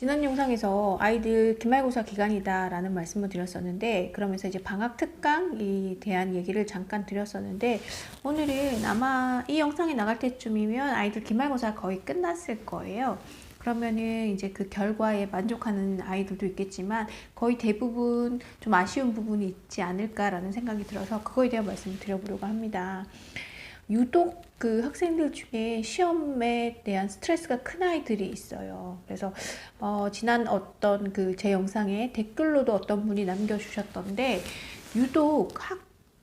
지난 영상에서 아이들 기말고사 기간이다 라는 말씀을 드렸었는데, 그러면서 이제 방학 특강에 대한 얘기를 잠깐 드렸었는데, 오늘은 아마 이 영상이 나갈 때쯤이면 아이들 기말고사 거의 끝났을 거예요. 그러면은 이제 그 결과에 만족하는 아이들도 있겠지만 거의 대부분 좀 아쉬운 부분이 있지 않을까라는 생각이 들어서 그거에 대한 말씀을 드려보려고 합니다. 유독 그 학생들 중에 시험에 대한 스트레스가 큰 아이들이 있어요. 그래서 지난 어떤 그 제 영상에 댓글로도 어떤 분이 남겨주셨던데, 유독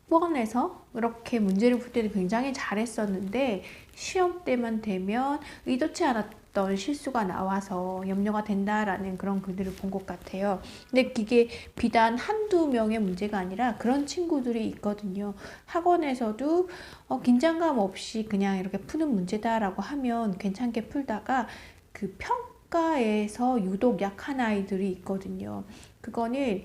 학원에서 이렇게 문제를 풀 때는 굉장히 잘했었는데 시험 때만 되면 의도치 않았던 실수가 나와서 염려가 된다라는 그런 글들을 본 것 같아요. 근데 이게 비단 한두 명의 문제가 아니라 그런 친구들이 있거든요. 학원에서도 긴장감 없이 그냥 이렇게 푸는 문제다라고 하면 괜찮게 풀다가 그 평가에서 유독 약한 아이들이 있거든요. 그거는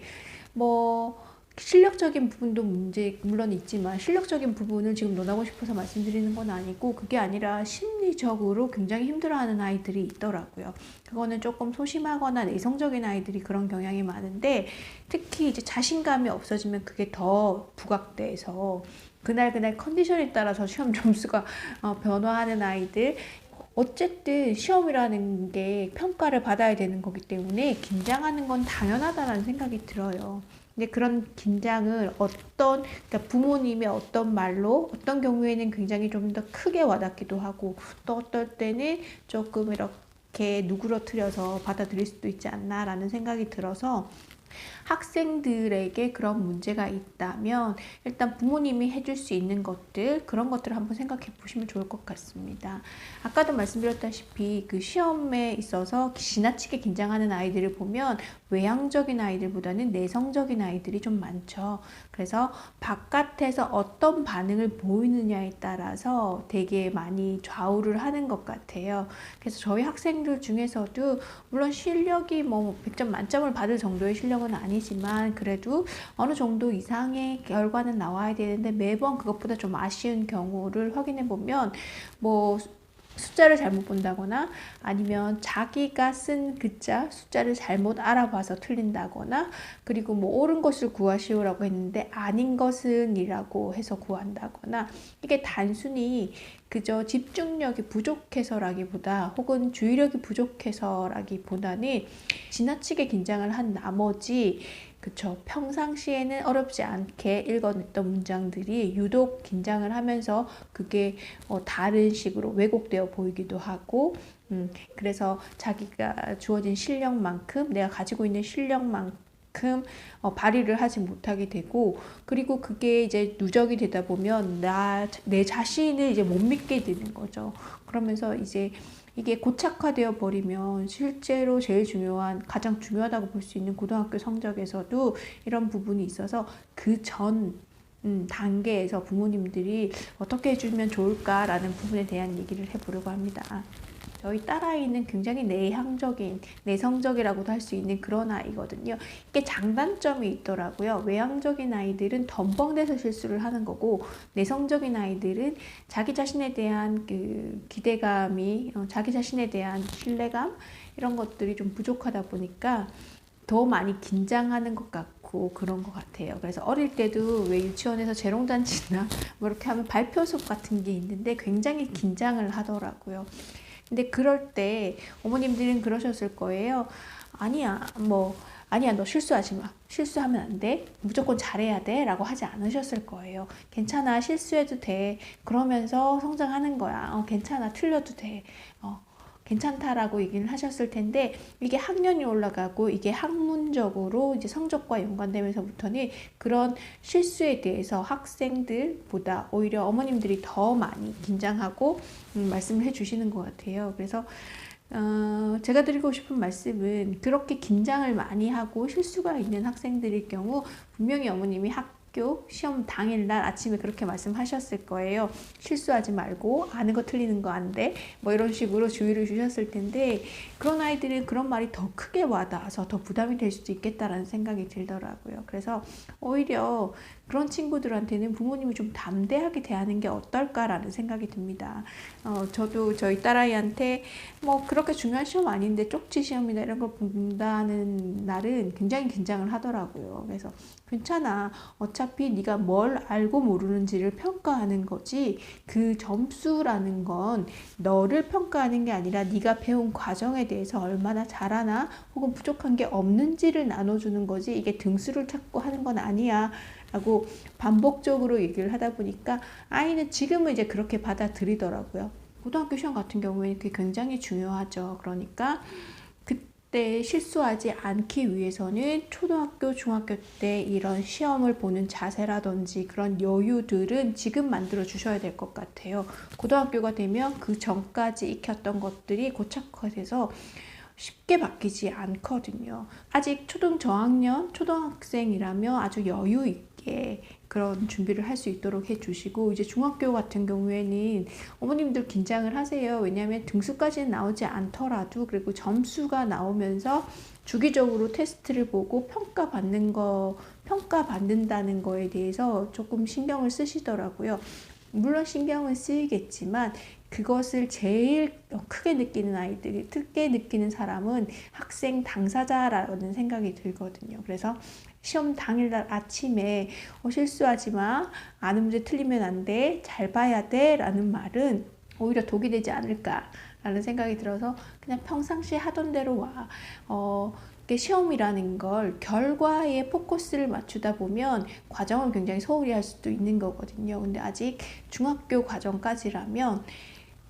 뭐 실력적인 부분도 문제 물론 있지만, 실력적인 부분을 지금 논하고 싶어서 말씀드리는 건 아니고, 그게 아니라 심리적으로 굉장히 힘들어하는 아이들이 있더라고요. 그거는 조금 소심하거나 내성적인 아이들이 그런 경향이 많은데, 특히 이제 자신감이 없어지면 그게 더 부각돼서 그날 컨디션에 따라서 시험 점수가 변화하는 아이들. 어쨌든 시험이라는 게 평가를 받아야 되는 거기 때문에 긴장하는 건 당연하다는 생각이 들어요. 근데 그런 긴장을 그러니까 부모님의 어떤 말로, 어떤 경우에는 굉장히 좀 더 크게 와닿기도 하고, 또 어떨 때는 조금 이렇게 누그러뜨려서 받아들일 수도 있지 않나라는 생각이 들어서, 학생들에게 그런 문제가 있다면 일단 부모님이 해줄 수 있는 것들, 그런 것들을 한번 생각해 보시면 좋을 것 같습니다. 아까도 말씀드렸다시피 그 시험에 있어서 지나치게 긴장하는 아이들을 보면 외향적인 아이들보다는 내성적인 아이들이 좀 많죠. 그래서 바깥에서 어떤 반응을 보이느냐에 따라서 되게 많이 좌우를 하는 것 같아요. 그래서 저희 학생들 중에서도 물론 실력이 뭐 100점 만점을 받을 정도의 실력은 아니지만, 그래도 어느 정도 이상의 결과는 나와야 되는데 매번 그것보다 좀 아쉬운 경우를 확인해 보면, 뭐 숫자를 잘못 본다거나, 아니면 자기가 쓴 글자 숫자를 잘못 알아봐서 틀린다거나, 그리고 뭐 옳은 것을 구하시오라고 했는데 아닌 것은 이라고 해서 구한다거나, 이게 단순히 그저 집중력이 부족해서라기보다, 혹은 주의력이 부족해서라기보다는 지나치게 긴장을 한 나머지, 그쵸, 평상시에는 어렵지 않게 읽어냈던 문장들이 유독 긴장을 하면서 그게 다른 식으로 왜곡되어 보이기도 하고, 그래서 자기가 주어진 실력만큼, 내가 가지고 있는 실력만큼 발휘를 하지 못하게 되고, 그리고 그게 이제 누적이 되다 보면 내 자신을 이제 못 믿게 되는 거죠. 그러면서 이제 이게 고착화되어 버리면 실제로 제일 중요한, 가장 중요하다고 볼 수 있는 고등학교 성적에서도 이런 부분이 있어서, 그 전 단계에서 부모님들이 어떻게 해주면 좋을까라는 부분에 대한 얘기를 해보려고 합니다. 저희 딸아이는 굉장히 내향적인, 내성적이라고도 할 수 있는 그런 아이거든요. 이게 장단점이 있더라고요. 외향적인 아이들은 덤벙대서 실수를 하는 거고, 내성적인 아이들은 자기 자신에 대한 그 기대감이, 자기 자신에 대한 신뢰감, 이런 것들이 좀 부족하다 보니까 더 많이 긴장하는 것 같고 그런 것 같아요. 그래서 어릴 때도 왜 유치원에서 재롱잔치나 뭐 이렇게 하면 발표 수업 같은 게 있는데 굉장히 긴장을 하더라고요. 근데 그럴 때 어머님들은 그러셨을 거예요. 아니야, 너 실수하지 마. 실수하면 안 돼. 무조건 잘해야 돼. 라고 하지 않으셨을 거예요. 괜찮아, 실수해도 돼. 그러면서 성장하는 거야. 괜찮아, 틀려도 돼. 괜찮다라고 얘기를 하셨을 텐데, 이게 학년이 올라가고 이게 학문적으로 이제 성적과 연관되면서부터는 그런 실수에 대해서 학생들보다 오히려 어머님들이 더 많이 긴장하고 말씀을 해주시는 것 같아요. 그래서 제가 드리고 싶은 말씀은, 그렇게 긴장을 많이 하고 실수가 있는 학생들일 경우 분명히 어머님이 학교 시험 당일날 아침에 그렇게 말씀하셨을 거예요. 실수하지 말고 아는 거 틀리는 거 안 돼. 뭐 이런 식으로 주의를 주셨을 텐데 그런 아이들은 그런 말이 더 크게 와닿아서 더 부담이 될 수도 있겠다라는 생각이 들더라고요. 그래서 오히려 그런 친구들한테는 부모님이 좀 담대하게 대하는 게 어떨까라는 생각이 듭니다. 저도 저희 딸아이한테 뭐 그렇게 중요한 시험 아닌데 쪽지 시험이나 이런 걸 본다는 날은 굉장히 긴장을 하더라고요. 그래서 괜찮아. 어차피 네가 뭘 알고 모르는지를 평가하는 거지 그 점수라는 건 너를 평가하는 게 아니라 네가 배운 과정에 대해서 얼마나 잘하나 혹은 부족한 게 없는지를 나눠주는 거지 이게 등수를 찾고 하는 건 아니야 라고 반복적으로 얘기를 하다 보니까 아이는 지금은 이제 그렇게 받아들이더라고요. 고등학교 시험 같은 경우에는 그게 굉장히 중요하죠. 그러니까 그때 실수하지 않기 위해서는 초등학교, 중학교 때 이런 시험을 보는 자세라든지 그런 여유들은 지금 만들어 주셔야 될 것 같아요. 고등학교가 되면 그 전까지 익혔던 것들이 고착화돼서 쉽게 바뀌지 않거든요. 아직 초등 저학년, 초등학생이라면 아주 여유 있게 그런 준비를 할 수 있도록 해주시고 이제 중학교 같은 경우에는 어머님들 긴장을 하세요. 왜냐하면 등수까지는 나오지 않더라도 그리고 점수가 나오면서 주기적으로 테스트를 보고 평가받는다는 거에 대해서 조금 신경을 쓰시더라고요. 물론 신경은 쓰이겠지만 그것을 제일 크게 느끼는 아이들이, 크게 느끼는 사람은 학생 당사자라는 생각이 들거든요. 그래서 시험 당일날 아침에 실수하지 마, 아는 문제 틀리면 안 돼, 잘 봐야 돼 라는 말은 오히려 독이 되지 않을까라는 생각이 들어서 그냥 평상시에 하던 대로 와. 시험이라는 걸 결과에 포커스를 맞추다 보면 과정을 굉장히 소홀히 할 수도 있는 거거든요. 근데 아직 중학교 과정까지라면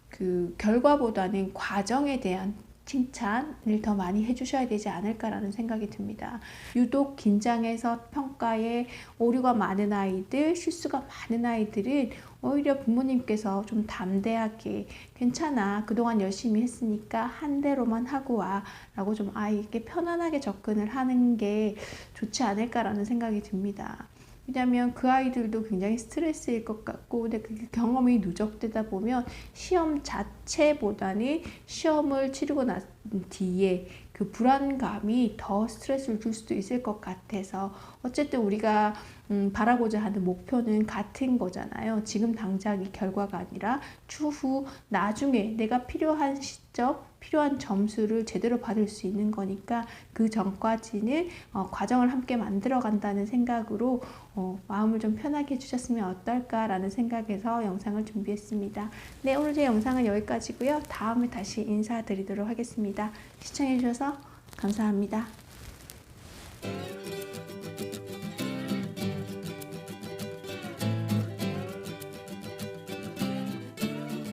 그 결과보다는 과정에 대한 칭찬을 더 많이 해주셔야 되지 않을까라는 생각이 듭니다. 유독 긴장해서 평가에 오류가 많은 아이들, 실수가 많은 아이들은 오히려 부모님께서 좀 담대하게 괜찮아, 그동안 열심히 했으니까 한 대로만 하고 와 라고 좀 아이에게 편안하게 접근을 하는 게 좋지 않을까라는 생각이 듭니다. 왜냐하면 그 아이들도 굉장히 스트레스일 것 같고 근데 그 경험이 누적되다 보면 시험 자체보다는 시험을 치르고 난 뒤에 그 불안감이 더 스트레스를 줄 수도 있을 것 같아서 어쨌든 우리가 바라고자 하는 목표는 같은 거잖아요. 지금 당장 이 결과가 아니라 추후 나중에 내가 필요한 시점, 필요한 점수를 제대로 받을 수 있는 거니까 그 전까지는 과정을 함께 만들어 간다는 생각으로 마음을 좀 편하게 해주셨으면 어떨까라는 생각에서 영상을 준비했습니다. 네, 오늘 제 영상은 여기까지고요. 다음에 다시 인사드리도록 하겠습니다. 시청해주셔서 감사합니다.